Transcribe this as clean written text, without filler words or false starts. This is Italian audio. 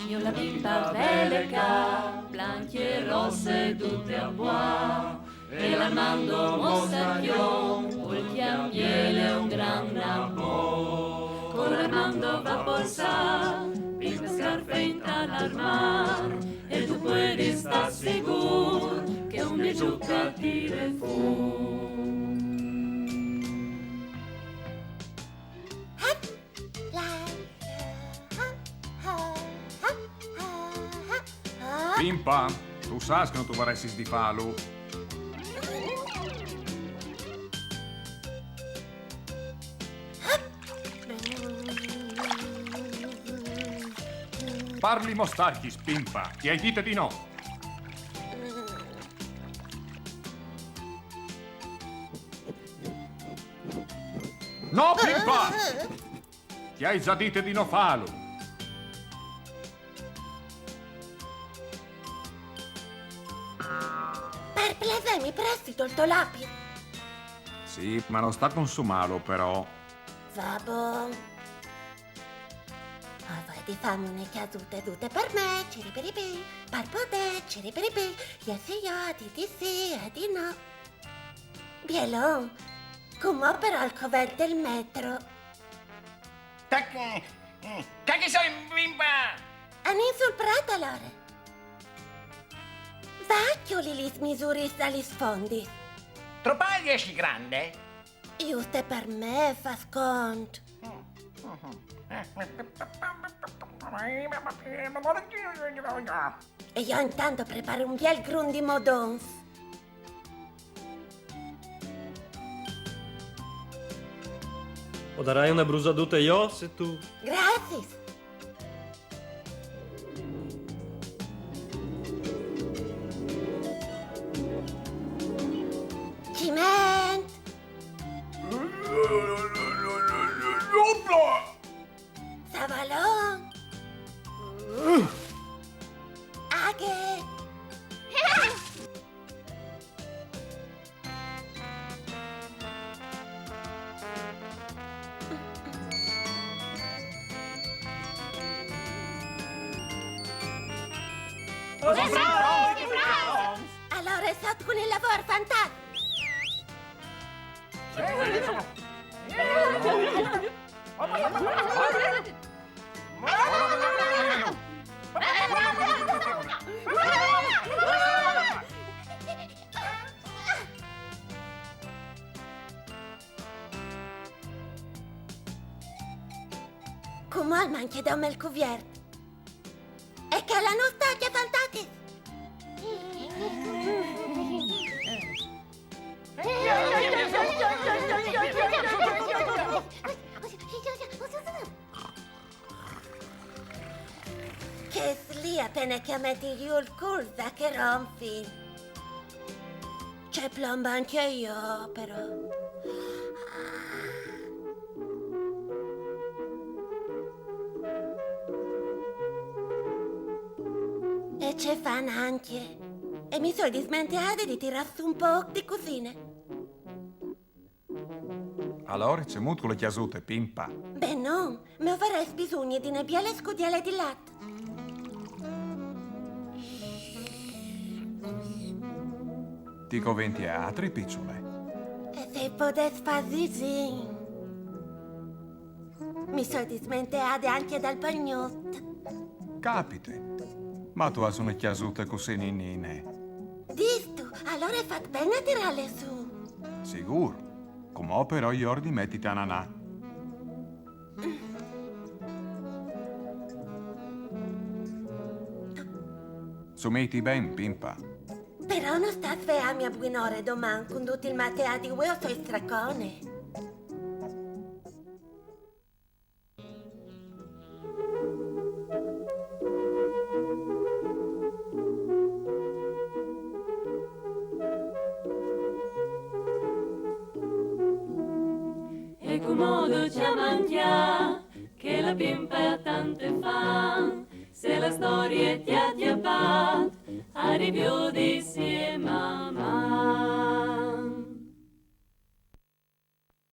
Io la bimba beleca, blanche rosse tutte a bois, e l'Armando Mostacchion, col chiamiele un gran nabò. Con l'Armando va a bolsar, bimba scarfenta l'armar, e tu puoi estar seguro che un de giuca tire fu. Pimpa, tu sai che non tu vorresti di farlo. Parli mostarchi, Pimpa, ti hai dite di no. No, Pimpa! Ti hai già dite di no farlo. Perplesa, mi presti il tuo lapide? Sì, ma non sta consumarlo, però. Va buon. Vai di fammi une chiasute tutte per me, ciripiripi, par poter, ciripiripi, yes io, di sì e di no. Bielon, come però il cover del metro? Che sei bimba? Anin sul prato allora. Vacchioli li smisuris dagli sfondi. Troppo esci grande? Giuste per me fa scont. E io intanto preparo un biel grun di modons. O darai una brusaduta io se tu... Grazie. Ciment. Savalon. Aghe. Allora è stato con il lavoro fantastico. Come manchi da me il cuvier? E che la nostalgia fantastica! Che slia appena che metti giù il curza che rompi. C'è plomba anche io, però. E c'è fan anche. E mi sono dismentata di tirar su un po' di cosine. Allora c'è molto le chiasute, Pimpa. Beh, no, mi avrei bisogno di una biele scudele di latte. Ti conventi a altri picciole. E se potessi fare sì. Mi sono dismentata anche dal bagnotto. Capite. Ma tu hai una chiasute così ninine. Disto, allora hai fatto bene a tirarle su. Sicuro. Come però io ordi mettiti a nanà. Sumeti ben, Pimpa. Però non sta svegliarmi a buon'ora domani con tutti il matteo di uo sto stracone. E comodo ci amantia, che la bimba tante fa, se la storia ti ha arrivò di sì mamma.